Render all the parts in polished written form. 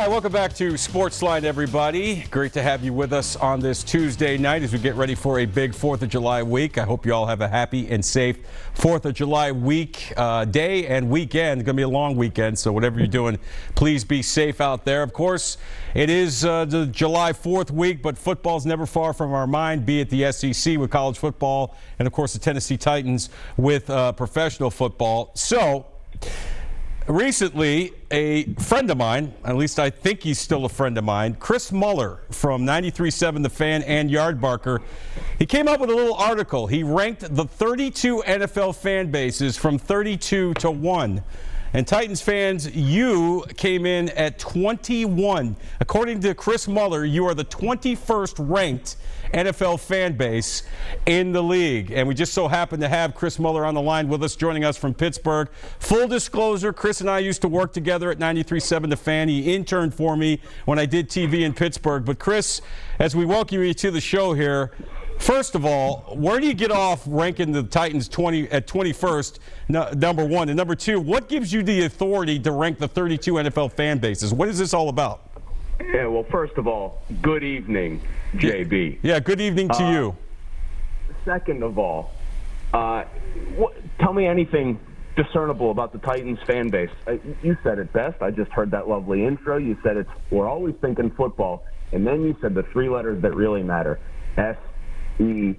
right, welcome back to Sportsline, everybody. Great to have you with us on this Tuesday night as we get ready for a big 4th of July week. I hope you all have a happy and safe 4th of July week, day and weekend. It's going to be a long weekend, so whatever you're doing, please be safe out there. Of course, it is the July 4th week, but football's never far from our mind, be it the SEC with college football and, of course, the Tennessee Titans with professional football. So, recently, a friend of mine, at least I think he's still a friend of mine, Chris Mueller from 93.7 The Fan and Yardbarker, he came up with a little article. He ranked the 32 NFL fan bases from 32 to 1. And Titans fans, you came in at 21. According to Chris Mueller, you are the 21st ranked NFL fan base in the league. And we just so happen to have Chris Mueller on the line with us, joining us from Pittsburgh. Full disclosure, Chris and I used to work together at 93.7 The Fan. He interned for me when I did TV in Pittsburgh. But Chris, as we welcome you to the show here, first of all, where do you get off ranking the Titans at 21st, number one? And number two, what gives you the authority to rank the 32 NFL fan bases? What is this all about? Yeah, well, first of all, good evening, JB. Yeah, good evening to you. Second of all, tell me anything discernible about the Titans fan base. You said it best. I just heard that lovely intro. You said we're always thinking football. And then you said the three letters that really matter, SEC.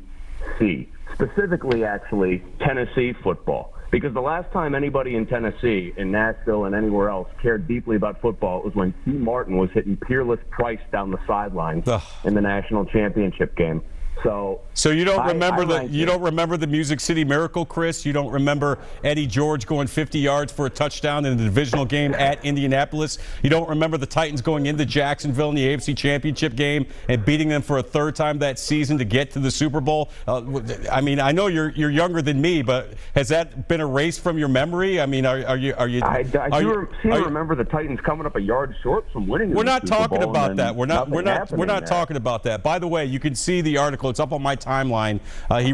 Specifically, actually, Tennessee football. Because the last time anybody in Tennessee, in Nashville, and anywhere else cared deeply about football, it was when T. Martin was hitting Peerless Price down the sidelines in the national championship game. So you don't remember the Music City Miracle, Chris? You don't remember Eddie George going 50 yards for a touchdown in the divisional game at Indianapolis? You don't remember the Titans going into Jacksonville in the AFC Championship game and beating them for a third time that season to get to the Super Bowl? I mean, I know you're younger than me, but has that been erased from your memory? I mean, are you? I do remember the Titans coming up a yard short from winning. We're not talking about that. We're not talking about that. By the way, you can see the article. It's up on my timeline. He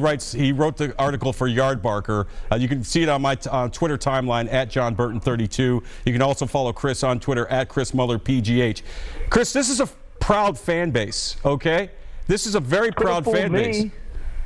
wrote the article for Yardbarker. You can see it on my Twitter timeline at Jon Burton 32. You can also follow Chris on Twitter at Chris Mueller PGH. Chris, this is a proud fan base. Okay, this is a very proud fan base.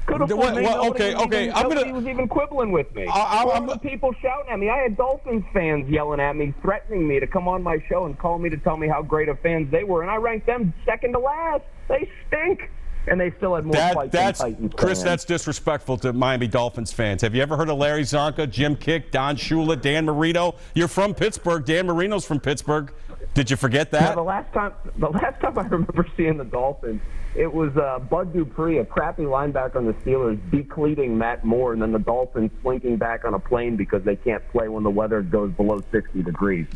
Could have fooled me. Nobody was even quibbling with me. All the people shouting at me. I had Dolphins fans yelling at me, threatening me to come on my show and call me to tell me how great of fans they were, and I ranked them second to last. They stink. And they still had more fights than Titans Chris, fans. That's disrespectful to Miami Dolphins fans. Have you ever heard of Larry Zonka, Jim Kick, Don Shula, Dan Marino? You're from Pittsburgh. Dan Marino's from Pittsburgh. Did you forget that? Yeah, the last time I remember seeing the Dolphins, it was Bud Dupree, a crappy linebacker on the Steelers, decleating Matt Moore, and then the Dolphins slinking back on a plane because they can't play when the weather goes below 60 degrees.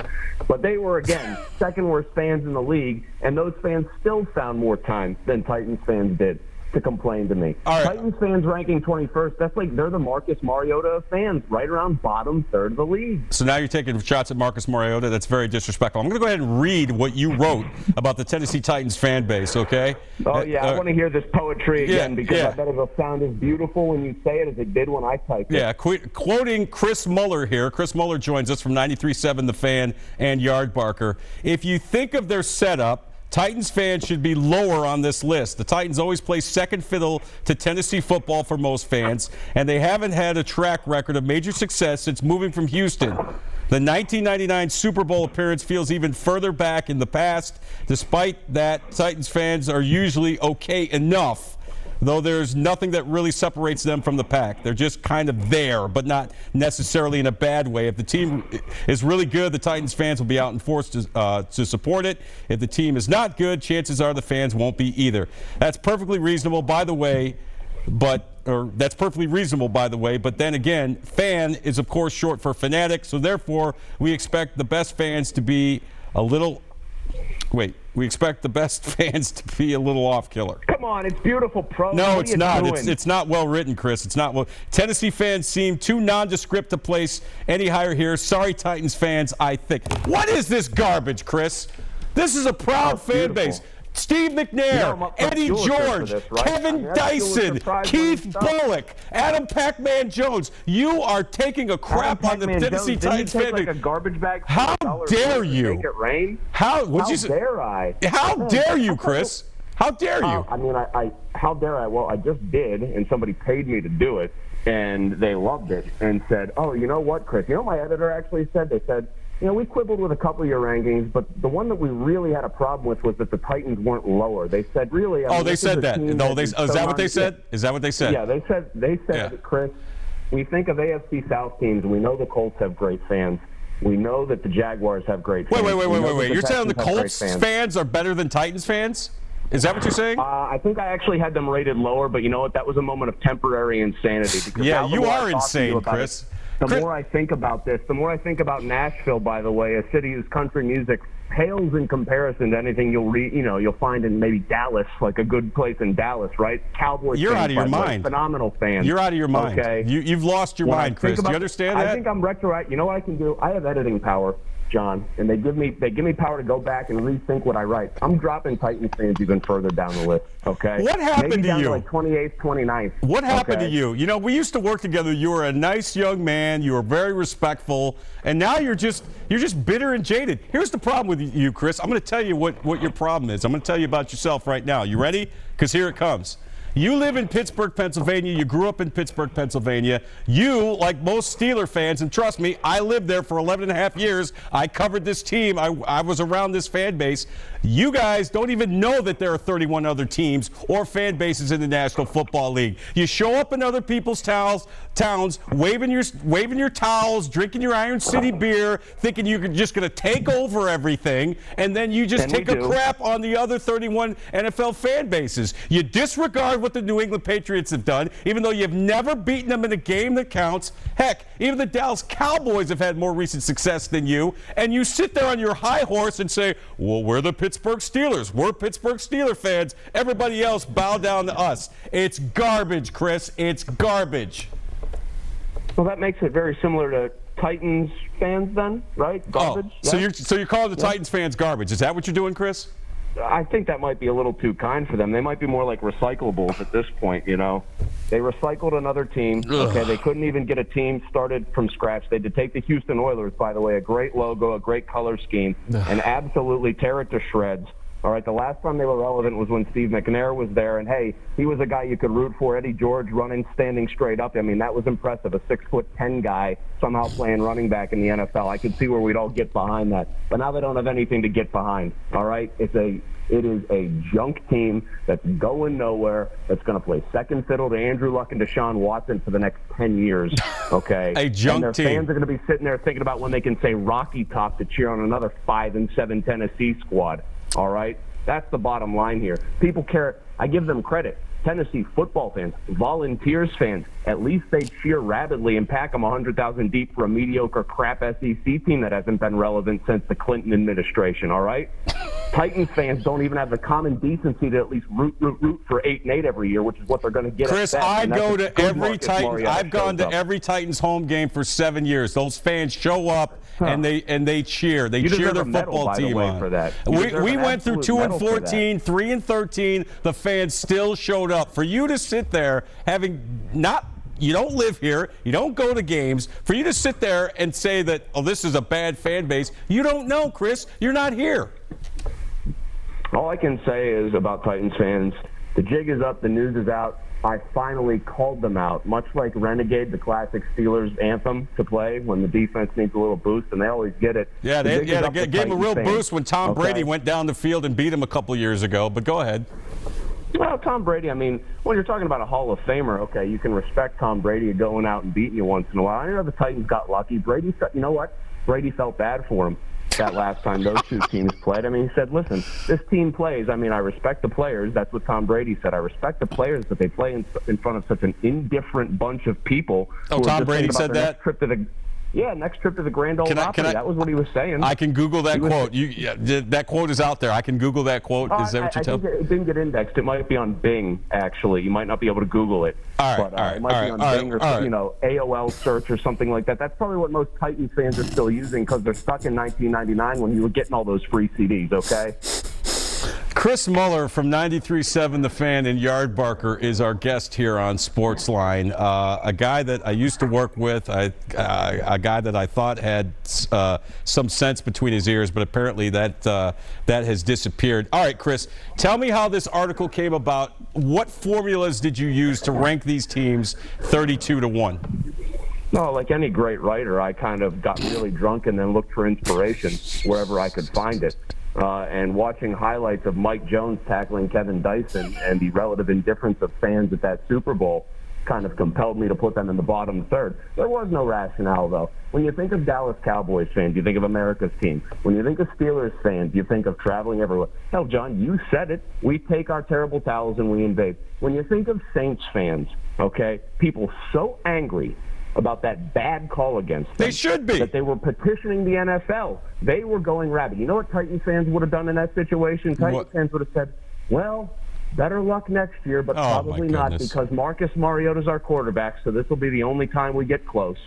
But they were, again, second worst fans in the league, and those fans still found more time than Titans fans did to complain to me. All right. Titans fans ranking 21st, that's like they're the Marcus Mariota of fans, right around bottom third of the league. So now you're taking shots at Marcus Mariota. That's very disrespectful. I'm going to go ahead and read what you wrote about the Tennessee Titans fan base, okay? Oh, yeah, I want to hear this poetry again because I bet it'll sound as beautiful when you say it as it did when I typed it. Yeah, quoting Chris Mueller here. Chris Mueller joins us from 93.7 The Fan and Yardbarker. If you think of their setup, Titans fans should be lower on this list. The Titans always play second fiddle to Tennessee football for most fans, and they haven't had a track record of major success since moving from Houston. The 1999 Super Bowl appearance feels even further back in the past. Despite that, Titans fans are usually okay enough, though there's nothing that really separates them from the pack. They're just kind of there, but not necessarily in a bad way. If the team is really good, the Titans fans will be out in force to support it. If the team is not good, chances are the fans won't be either. That's perfectly reasonable, by the way, but then again, fan is, of course, short for fanatic, so therefore we expect the best fans to be a little off killer. Come on, it's beautiful prose. No, it's not. It's not well written, Chris. It's not well. Tennessee fans seem too nondescript to place any higher here. Sorry, Titans fans, I think. What is this garbage, Chris? This is a proud fan base. Steve McNair, Eddie George, right? Kevin Dyson, Keith Bullock, Adam Pac-Man Jones. You are taking a crap on the Tennessee Titans fan. Like a garbage bag. How dare you? Make it rain? How dare I? How dare you, Chris? How dare you? I mean, how dare I? Well, I just did, and somebody paid me to do it, and they loved it and said, oh, you know what, Chris? You know what my editor actually said? They said, we quibbled with a couple of your rankings, but the one that we really had a problem with was that the Titans weren't lower. They said, really? They said that. No, is that what they said? Is that what they said? Yeah, they said, Chris, we think of AFC South teams, and we know the Colts have great fans. We know that the Jaguars have great fans. Wait. You're telling the Colts fans are better than Titans fans? Is that what you're saying? I think I actually had them rated lower, but you know what? That was a moment of temporary insanity. Because you are insane, Chris. The more I think about this, the more I think about Nashville, by the way, a city whose country music pales in comparison to anything you'll find in maybe Dallas, like a good place in Dallas, right? Cowboys. You're fans, out of your mind. Phenomenal fans. You're out of your mind. Okay. You've lost your mind, Chris. Do you understand that? I think I'm You know what I can do? I have editing power, John, and they give me power to go back and rethink what I write. I'm dropping Titans fans even further down the list. Okay. What happened Maybe to down you? To like 28th, 29th. What happened to you? We used to work together. You were a nice young man. You were very respectful, and now you're just bitter and jaded. Here's the problem with you, Chris. I'm going to tell you what your problem is. I'm going to tell you about yourself right now. You ready? Because here it comes. You live in Pittsburgh, Pennsylvania. You grew up in Pittsburgh, Pennsylvania. You, like most Steeler fans, and trust me, I lived there for 11 and a half years. I covered this team. I was around this fan base. You guys don't even know that there are 31 other teams or fan bases in the National Football League. You show up in other people's towns, waving your towels, drinking your Iron City beer, thinking you're just going to take over everything, and then you just take a crap on the other 31 NFL fan bases. You disregard what the New England Patriots have done, even though you've never beaten them in a game that counts. Heck, even the Dallas Cowboys have had more recent success than you, and you sit there on your high horse and say, well, we're the Pittsburgh Steelers. We're Pittsburgh Steeler fans. Everybody else bow down to us. It's garbage, Chris. It's garbage. Well, that makes it very similar to Titans fans then, right? Garbage. Oh, so you're calling the Titans fans garbage. Is that what you're doing, Chris? I think that might be a little too kind for them. They might be more like recyclables at this point, They recycled another team. Okay, they couldn't even get a team started from scratch. They had to take the Houston Oilers, by the way, a great logo, a great color scheme, and absolutely tear it to shreds. All right, the last time they were relevant was when Steve McNair was there, and hey, he was a guy you could root for. Eddie George running, standing straight up. I mean, that was impressive. A 6'10" guy somehow playing running back in the NFL. I could see where we'd all get behind that. But now they don't have anything to get behind. All right, it is a junk team that's going nowhere, that's going to play second fiddle to Andrew Luck and Deshaun Watson for the next 10 years, okay? A junk and their fans are going to be sitting there thinking about when they can say Rocky Top to cheer on another 5-7 Tennessee squad, all right? That's the bottom line here. People care. I give them credit. Tennessee football fans, Volunteers fans, at least they cheer rabidly and pack them 100,000 deep for a mediocre crap SEC team that hasn't been relevant since the Clinton administration, all right? Titans fans don't even have the common decency to at least root for 8-8 every year, which is what they're going to get. Chris, I've gone to every Titans home game for 7 years. Those fans show up and they cheer. They cheer their football team on. For that. We went through 2-14, 3-13. The fans still showed up. For you to sit there you don't live here, you don't go to games, for you to sit there and say that, oh, this is a bad fan base, you don't know, Chris. You're not here. All I can say is about Titans fans, the jig is up, the news is out. I finally called them out, much like Renegade, the classic Steelers anthem to play when the defense needs a little boost, and they always get it. Yeah, they gave him a real boost when Tom Brady went down the field and beat him a couple years ago, but go ahead. Well, Tom Brady, I mean, when you're talking about a Hall of Famer, okay, you can respect Tom Brady going out and beating you once in a while. I know the Titans got lucky. You know what? Brady felt bad for him that last time those two teams played. I mean, he said, listen, this team plays. I mean, I respect the players. That's what Tom Brady said. I respect the players, but they play in front of such an indifferent bunch of people. Oh, Tom Brady said that? Next trip to the Grand Ole Opry. That was what he was saying. I can Google that quote. That quote is out there. I can Google that quote. Is that what you tell me? It didn't get indexed. It might be on Bing, actually. You might not be able to Google it. It might be on Bing or AOL search or something like that. That's probably what most Titans fans are still using because they're stuck in 1999 when you were getting all those free CDs, okay? Chris Mueller from 93.7 The Fan and Yard Barker is our guest here on Sportsline. A guy that I used to work with, a guy that I thought had some sense between his ears, but apparently that has disappeared. All right, Chris, tell me how this article came about. What formulas did you use to rank these teams 32-1? No, like any great writer, I kind of got really drunk and then looked for inspiration wherever I could find it. And watching highlights of Mike Jones tackling Kevin Dyson and the relative indifference of fans at that Super Bowl kind of compelled me to put them in the bottom third. There was no rationale, though. When you think of Dallas Cowboys fans, you think of America's team. When you think of Steelers fans, you think of traveling everywhere. Hell, John, you said it. We take our terrible towels and we invade. When you think of Saints fans, okay, people so angry about that bad call against them. They should be. That they were petitioning the NFL. They were going rabid. You know what Titans fans would have done in that situation? Titans fans would have said, well, better luck next year, but probably not, because Marcus Mariota's our quarterback, so this will be the only time we get close.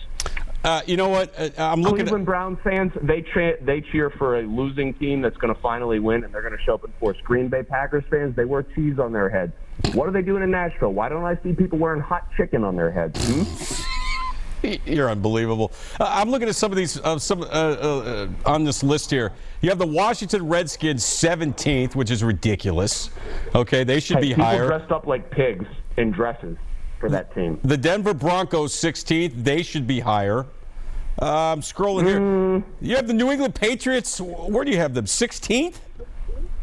You know what? I'm looking Cleveland Browns fans, they cheer for a losing team that's going to finally win, and they're going to show up in force. Green Bay Packers fans, they wear cheese on their heads. What are they doing in Nashville? Why don't I see people wearing hot chicken on their heads? You're unbelievable. I'm looking at some of these on this list here. You have the Washington Redskins 17th, which is ridiculous. Okay, they should be higher. People dressed up like pigs in dresses for that team. The Denver Broncos 16th. They should be higher. I'm scrolling here. You have the New England Patriots. Where do you have them? 16th?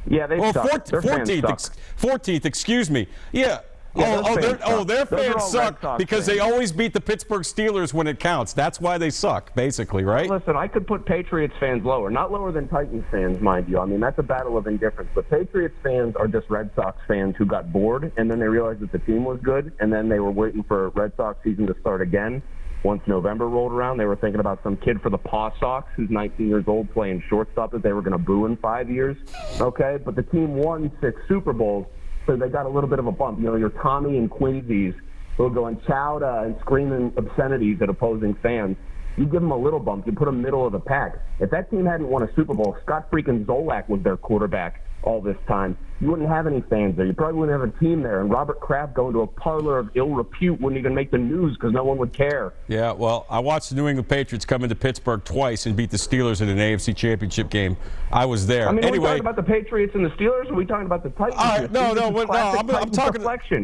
Yeah, they suck. 14th. 14th. Excuse me. Yeah. Their fans suck because they always beat the Pittsburgh Steelers when it counts. That's why they suck, basically, right? Listen, I could put Patriots fans lower. Not lower than Titans fans, mind you. I mean, that's a battle of indifference. But Patriots fans are just Red Sox fans who got bored, and then they realized that the team was good, and then they were waiting for Red Sox season to start again. Once November rolled around, they were thinking about some kid for the Paw Sox who's 19 years old playing shortstop that they were going to boo in 5 years. Okay? But the team won 6 Super Bowls. So they got a little bit of a bump. You know, your Tommy and Quincy's who are going chowda and screaming obscenities at opposing fans. You give them a little bump. You put them middle of the pack. If that team hadn't won a Super Bowl, Scott freaking Zolak was their quarterback all this time, you wouldn't have any fans there. You probably wouldn't have a team there. And Robert Kraft going to a parlor of ill repute wouldn't even make the news because no one would care. Yeah, well, I watched the New England Patriots come into Pittsburgh twice and beat the Steelers in an AFC Championship game. I was there. I mean, anyway, are we talking about the Patriots and the Steelers, or are we talking about the Titans?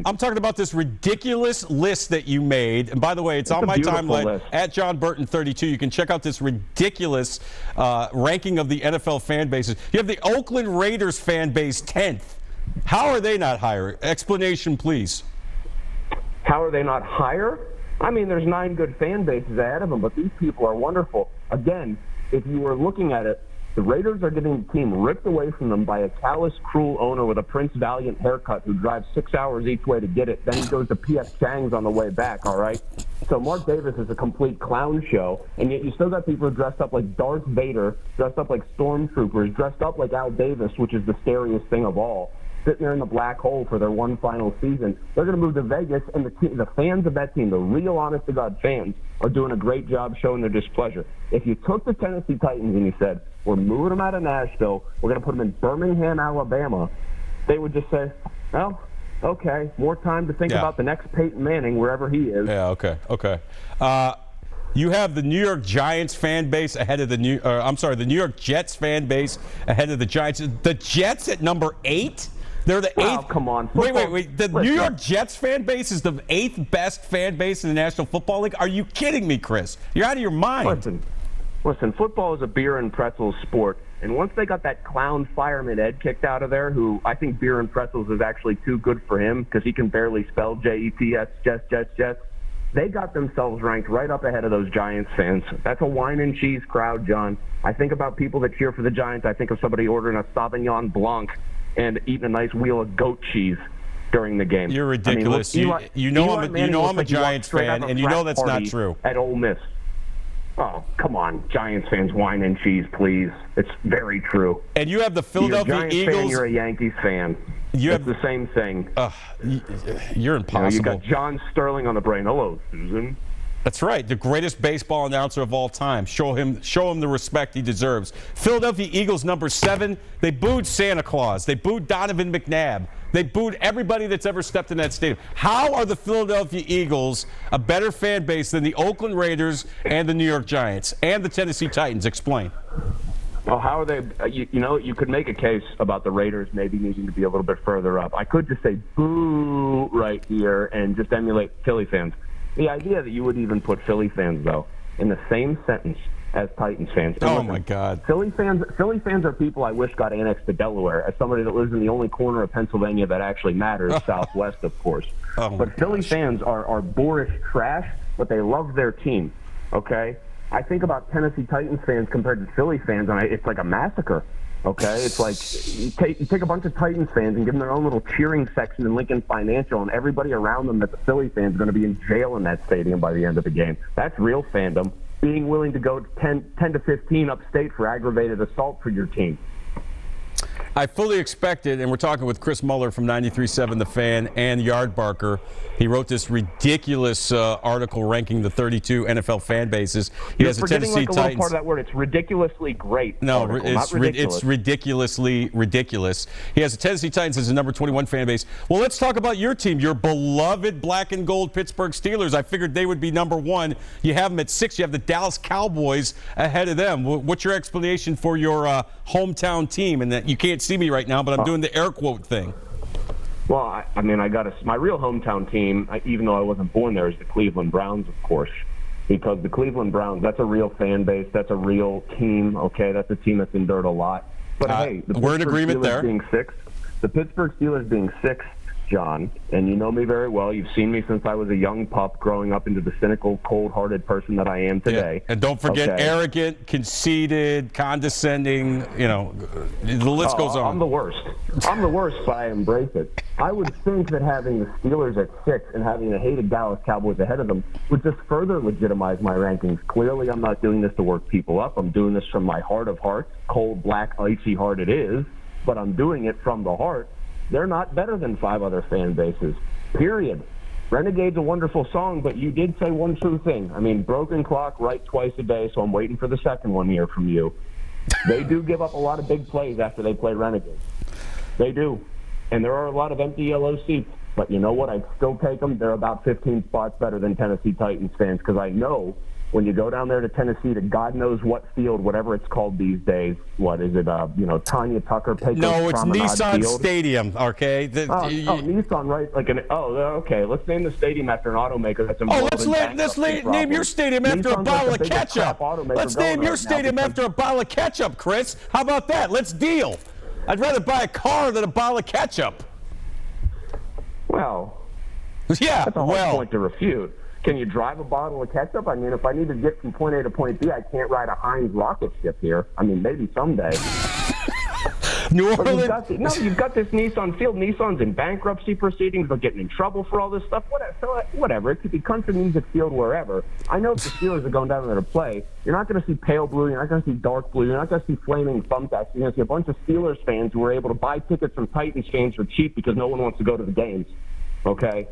I'm talking about this ridiculous list that you made. And by the way, it's on my timeline at Jon Burton 32. You can check out this ridiculous ranking of the NFL fan bases. You have the Oakland Raiders fan base 10th. How are they not higher? Explanation, please. How are they not higher? I mean, there's 9 good fan bases ahead of them, but these people are wonderful. Again, if you were looking at it, the Raiders are getting the team ripped away from them by a callous, cruel owner with a Prince Valiant haircut who drives 6 hours each way to get it. Then he goes to P.F. Chang's on the way back, all right? So Mark Davis is a complete clown show, and yet you still got people dressed up like Darth Vader, dressed up like stormtroopers, dressed up like Al Davis, which is the scariest thing of all, sitting there in the black hole for their one final season. They're going to move to Vegas, and the fans of that team, the real honest-to-God fans, are doing a great job showing their displeasure. If you took the Tennessee Titans and you said, we're moving them out of Nashville, we're going to put them in Birmingham, Alabama, they would just say, well, okay, more time to think about the next Peyton Manning, wherever he is. Yeah, okay. You have the New York Giants fan base ahead of the New York Jets fan base ahead of the Giants. The Jets at number 8? They're the 8th. Oh, come on. Wait. The New York Jets fan base is the 8th best fan base in the National Football League? Are you kidding me, Chris? You're out of your mind. Listen, football is a beer and pretzels sport. And once they got that clown fireman Ed kicked out of there, who I think beer and pretzels is actually too good for him because he can barely spell Jets, Jets. They got themselves ranked right up ahead of those Giants fans. That's a wine and cheese crowd, John. I think about people that cheer for the Giants. I think of somebody ordering a Sauvignon Blanc and eating a nice wheel of goat cheese during the game. You're ridiculous. I mean, you know I'm a Giants fan, and you know that's not true. At Ole Miss. Oh, come on. Giants fans, wine and cheese, please. It's very true. And you have the Philadelphia Eagles. Fan, you're a Yankees fan. It's the same thing. You're impossible. You got John Sterling on the brain. Hello, Susan. That's right. The greatest baseball announcer of all time. Show him the respect he deserves. Philadelphia Eagles number 7. They booed Santa Claus. They booed Donovan McNabb. They booed everybody that's ever stepped in that stadium. How are the Philadelphia Eagles a better fan base than the Oakland Raiders and the New York Giants and the Tennessee Titans? Explain. Well, how are they? You could make a case about the Raiders maybe needing to be a little bit further up. I could just say boo right here and just emulate Philly fans. The idea that you would even put Philly fans, though, in the same sentence as Titans fans. Oh, my God. Philly fans are people I wish got annexed to Delaware, as somebody that lives in the only corner of Pennsylvania that actually matters, southwest, of course. But Philly fans are boorish trash, but they love their team, okay? I think about Tennessee Titans fans compared to Philly fans, and it's like a massacre. Okay, it's like you take a bunch of Titans fans and give them their own little cheering section in Lincoln Financial, and everybody around them that the Philly fans are going to be in jail in that stadium by the end of the game. That's real fandom. Being willing to go 10 to 15 upstate for aggravated assault for your team. I fully expected, and we're talking with Chris Mueller from 93.7 The Fan and Yardbarker. He wrote this ridiculous article ranking the 32 NFL fan bases. You're forgetting like a little part of that word. It's ridiculously great. No, it's ridiculously ridiculous. He has the Tennessee Titans as the number 21 fan base. Well, let's talk about your team, your beloved black and gold Pittsburgh Steelers. I figured they would be number 1. You have them at 6. You have the Dallas Cowboys ahead of them. What's your explanation for your hometown team? And that you can't see me right now, but I'm doing the air quote thing. Well, my real hometown team, even though I wasn't born there, is the Cleveland Browns, of course, because the Cleveland Browns, that's a real fan base, that's a real team, okay? That's a team that's endured a lot. But hey, we're in agreement there. The Pittsburgh Steelers being 6, John, and you know me very well. You've seen me since I was a young pup growing up into the cynical, cold-hearted person that I am today. Yeah. And don't forget, arrogant, conceited, condescending, the list goes on. I'm the worst, but I embrace it. I would think that having the Steelers at 6 and having the hated Dallas Cowboys ahead of them would just further legitimize my rankings. Clearly, I'm not doing this to work people up. I'm doing this from my heart of hearts. Cold, black, icy heart it is, but I'm doing it from the heart. They're not better than 5 other fan bases, period. Renegade's a wonderful song, but you did say one true thing. Broken clock, right twice a day, so I'm waiting for the second one here from you. They do give up a lot of big plays after they play Renegade. They do. And there are a lot of empty yellow seats. But you know what? I'd still take them. They're about 15 spots better than Tennessee Titans fans, because I know when you go down there to Tennessee to God knows what field, whatever it's called these days, what is it, Tanya Tucker, Pecos No, it's Promenade Nissan Field? Stadium, okay? Nissan, right? Okay, let's name the stadium after an automaker that's involved let's name your stadium after a bottle of ketchup. Let's name your stadium after a bottle of ketchup, Chris. How about that? Let's deal. I'd rather buy a car than a bottle of ketchup. Well, yeah, that's a hard point to refute. Can you drive a bottle of ketchup? If I need to get from point A to point B, I can't ride a Heinz rocket ship here. Maybe someday. New Orleans. You've got this Nissan field. Nissan's in bankruptcy proceedings. They're getting in trouble for all this stuff. Whatever. It could be country music field wherever. I know if the Steelers are going down there to play, you're not going to see pale blue. You're not going to see dark blue. You're not going to see flaming thumbtacks. You're going to see a bunch of Steelers fans who are able to buy tickets from Titans fans for cheap because no one wants to go to the games. Okay?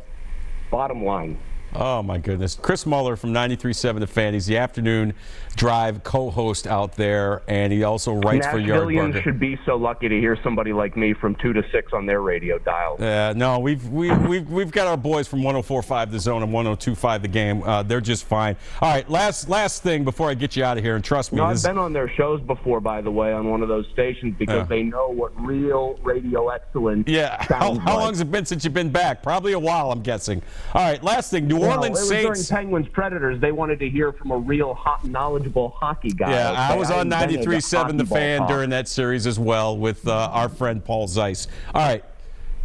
Bottom line. Oh, my goodness. Chris Mueller from 93.7 The Fan. He's the afternoon drive co-host out there, and he also writes for Yardbarker. Nashvillians should be so lucky to hear somebody like me from 2 to 6 on their radio dial. No, we've got our boys from 104.5 The Zone and 102.5 The Game. They're just fine. All right, last thing before I get you out of here, and trust me. I've been on their shows before, by the way, on one of those stations because they know what real radio excellence sounds how long has it been since you've been back? Probably a while, I'm guessing. All right, last thing. New Orleans Saints. During Penguins Predators, they wanted to hear from a real knowledgeable hockey guy. Yeah, I was on 93.7 The Fan during that series as well with our friend Paul Zeiss. All right,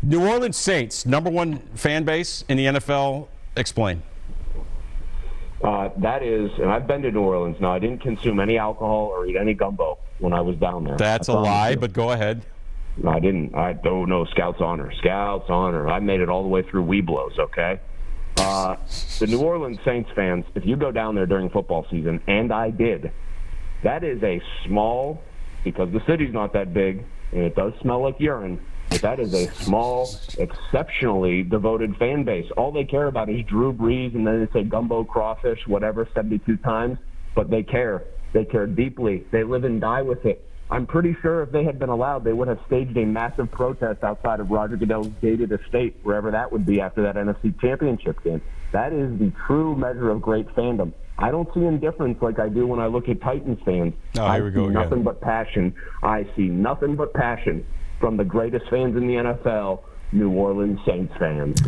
New Orleans Saints, number 1 fan base in the NFL. Explain. That is, and I've been to New Orleans. Now, I didn't consume any alcohol or eat any gumbo when I was down there. That's a lie, but go ahead. No, I didn't. I don't know. Scouts honor. Scouts honor. I made it all the way through Weeblos, okay? The New Orleans Saints fans, if you go down there during football season, and I did, that is a small, because the city's not that big, and it does smell like urine, a but that is a small, exceptionally devoted fan base. All they care about is Drew Brees, and then they say gumbo crawfish, whatever, 72 times. But they care. They care deeply. They live and die with it. I'm pretty sure if they had been allowed, they would have staged a massive protest outside of Roger Goodell's gated estate, wherever that would be after that NFC Championship game. That is the true measure of great fandom. I don't see indifference like I do when I look at Titans fans. Here we go again. Nothing but passion. I see nothing but passion from the greatest fans in the NFL, New Orleans Saints fans.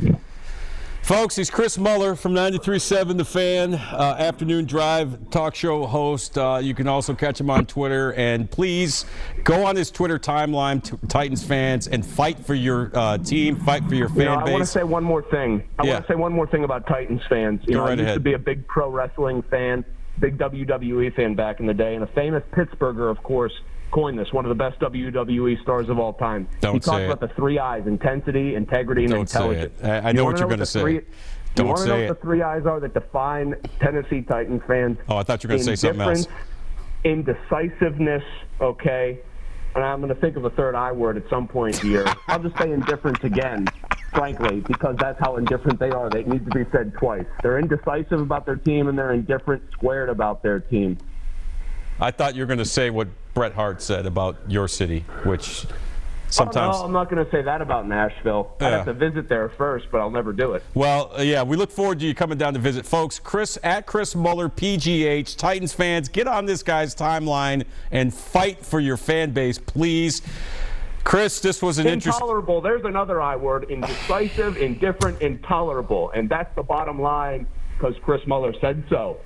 Folks, he's Chris Mueller from 93.7 The Fan, afternoon drive talk show host. You can also catch him on Twitter. And please go on his Twitter timeline, Titans fans, and fight for your team, fight for your fan base. I want to say one more thing. I want to say one more thing about Titans fans. I used to be a big pro wrestling fan, big WWE fan back in the day, and a famous Pittsburgher, of course, coined this, one of the best WWE stars of all time. He talked about the 3 I's: intensity, integrity, and intelligence. I know what you're going to say. You want to know what the 3 I's are that define Tennessee Titans fans? Oh, I thought you were going to say something else. Indecisiveness, okay? And I'm going to think of a third I word at some point here. I'll just say indifference again, frankly, because that's how indifferent they are. They need to be said twice. They're indecisive about their team, and they're indifferent squared about their team. I thought you were going to say what Bret Hart said about your city, which sometimes... Oh, no, I'm not going to say that about Nashville. I have to visit there first, but I'll never do it. Well, yeah, we look forward to you coming down to visit. Folks, at Chris Mueller, PGH, Titans fans, get on this guy's timeline and fight for your fan base, please. Chris, this was an interesting... Intolerable. There's another I word. Indecisive, indifferent, intolerable. And that's the bottom line because Chris Mueller said so.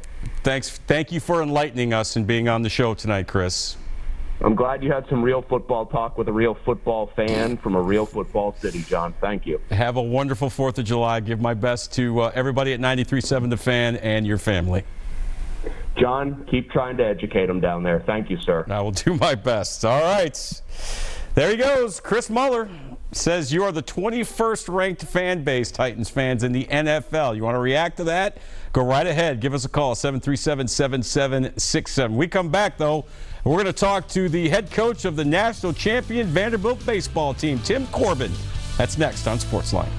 Thank you for enlightening us and being on the show tonight, Chris. I'm glad you had some real football talk with a real football fan from a real football city, John. Thank you. Have a wonderful 4th of July. Give my best to everybody at 93.7 The Fan and your family. John, keep trying to educate them down there. Thank you, sir. I will do my best. All right. There he goes. Chris Mueller says you are the 21st ranked fan base, Titans fans, in the NFL. You want to react to that? Go right ahead. Give us a call, 737-7767. We come back, though. We're going to talk to the head coach of the national champion Vanderbilt baseball team, Tim Corbin. That's next on Sportsline.